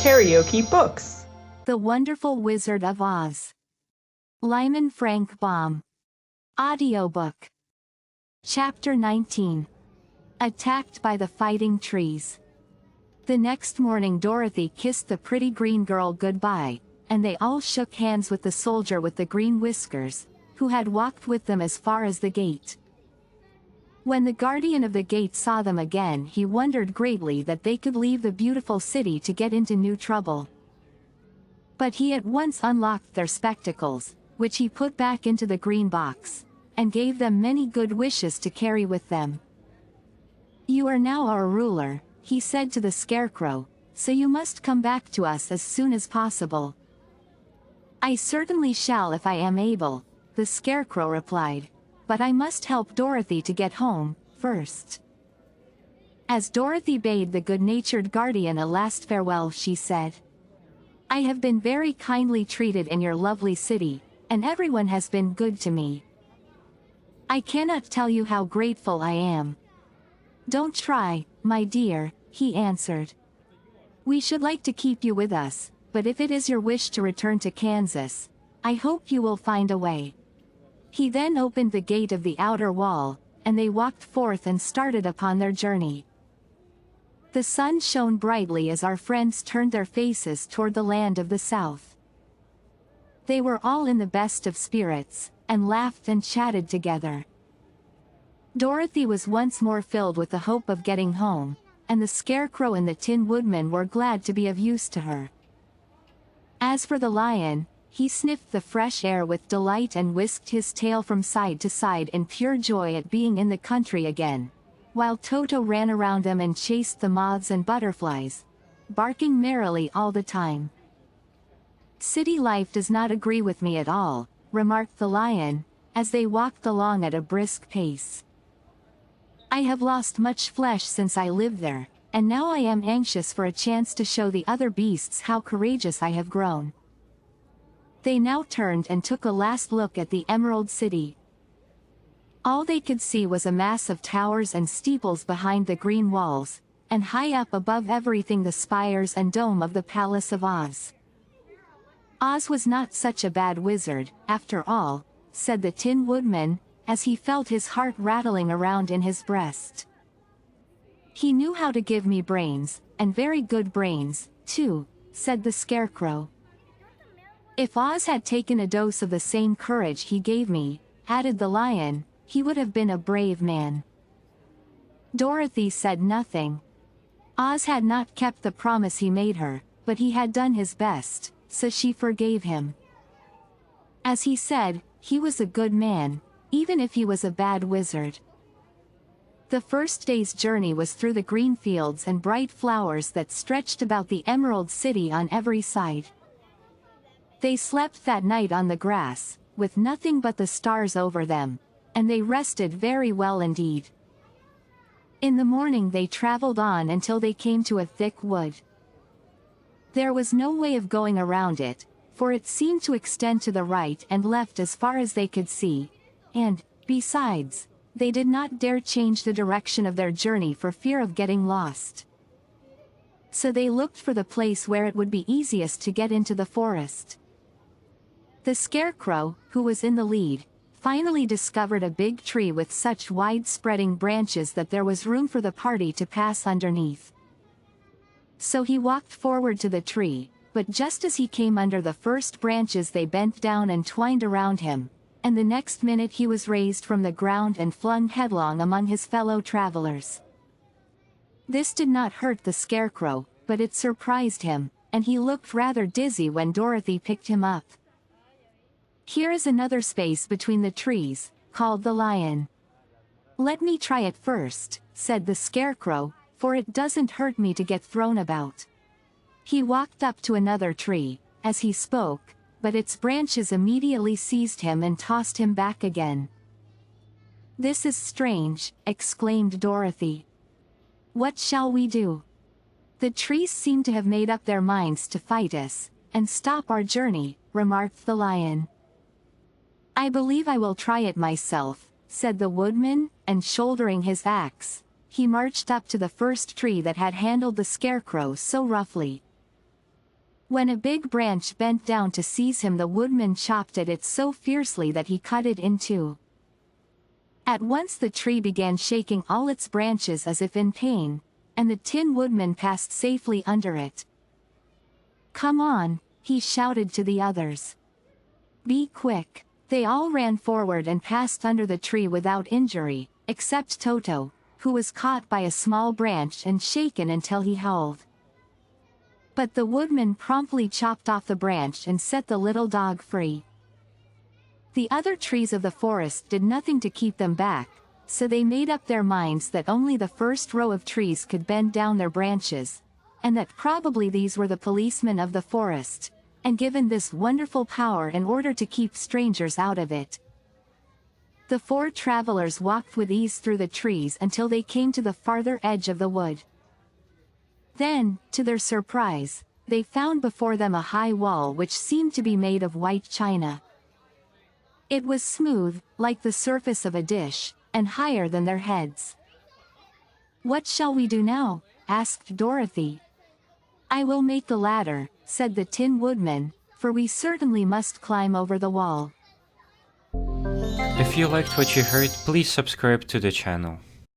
KaraokeBooks. The Wonderful Wizard of Oz. Lyman Frank Baum. Audiobook. Chapter 19. Attacked by the Fighting Trees. The next morning Dorothy kissed the pretty green girl goodbye, and they all shook hands with the soldier with the green whiskers, who had walked with them as far as the gate. When the guardian of the gate saw them again, he wondered greatly that they could leave the beautiful city to get into new trouble. But he at once unlocked their spectacles, which he put back into the green box, and gave them many good wishes to carry with them. "You are now our ruler," he said to the Scarecrow, "so you must come back to us as soon as possible." "I certainly shall if I am able," the Scarecrow replied, "but I must help Dorothy to get home, first." As Dorothy bade the good-natured guardian a last farewell, she said, "I have been very kindly treated in your lovely city, and everyone has been good to me. I cannot tell you how grateful I am." "Don't try, my dear," he answered. "We should like to keep you with us, but if it is your wish to return to Kansas, I hope you will find a way." He then opened the gate of the outer wall, and they walked forth and started upon their journey. The sun shone brightly as our friends turned their faces toward the land of the south. They were all in the best of spirits, and laughed and chatted together. Dorothy was once more filled with the hope of getting home, and the Scarecrow and the Tin Woodman were glad to be of use to her. As for the lion, he sniffed the fresh air with delight and whisked his tail from side to side in pure joy at being in the country again, while Toto ran around them and chased the moths and butterflies, barking merrily all the time. "City life does not agree with me at all," remarked the lion, as they walked along at a brisk pace. "I have lost much flesh since I lived there, and now I am anxious for a chance to show the other beasts how courageous I have grown." They now turned and took a last look at the Emerald City. All they could see was a mass of towers and steeples behind the green walls, and high up above everything the spires and dome of the Palace of Oz. "Oz was not such a bad wizard, after all," said the Tin Woodman, as he felt his heart rattling around in his breast. "He knew how to give me brains, and very good brains, too," said the Scarecrow. "If Oz had taken a dose of the same courage he gave me," added the lion, "he would have been a brave man." Dorothy said nothing. Oz had not kept the promise he made her, but he had done his best, so she forgave him. As he said, he was a good man, even if he was a bad wizard. The first day's journey was through the green fields and bright flowers that stretched about the Emerald City on every side. They slept that night on the grass, with nothing but the stars over them, and they rested very well indeed. In the morning they traveled on until they came to a thick wood. There was no way of going around it, for it seemed to extend to the right and left as far as they could see, and, besides, they did not dare change the direction of their journey for fear of getting lost. So they looked for the place where it would be easiest to get into the forest. The Scarecrow, who was in the lead, finally discovered a big tree with such wide-spreading branches that there was room for the party to pass underneath. So he walked forward to the tree, but just as he came under the first branches they bent down and twined around him, and the next minute he was raised from the ground and flung headlong among his fellow travelers. This did not hurt the Scarecrow, but it surprised him, and he looked rather dizzy when Dorothy picked him up. "Here is another space between the trees," called the lion. "Let me try it first," said the Scarecrow, "for it doesn't hurt me to get thrown about." He walked up to another tree, as he spoke, but its branches immediately seized him and tossed him back again. "This is strange," exclaimed Dorothy. "What shall we do? The trees seem to have made up their minds to fight us, and stop our journey," remarked the lion. "I believe I will try it myself," said the woodman, and shouldering his axe, he marched up to the first tree that had handled the Scarecrow so roughly. When a big branch bent down to seize him, the woodman chopped at it so fiercely that he cut it in two. At once the tree began shaking all its branches as if in pain, and the Tin Woodman passed safely under it. "Come on," he shouted to the others. "Be quick." They all ran forward and passed under the tree without injury, except Toto, who was caught by a small branch and shaken until he howled. But the woodman promptly chopped off the branch and set the little dog free. The other trees of the forest did nothing to keep them back, so they made up their minds that only the first row of trees could bend down their branches, and that probably these were the policemen of the forest, and given this wonderful power in order to keep strangers out of it. The four travelers walked with ease through the trees until they came to the farther edge of the wood. Then, to their surprise, they found before them a high wall which seemed to be made of white china. It was smooth, like the surface of a dish, and higher than their heads. "What shall we do now?" asked Dorothy. "I will make the ladder," said the Tin Woodman, "for we certainly must climb over the wall." If you liked what you heard, please subscribe to the channel.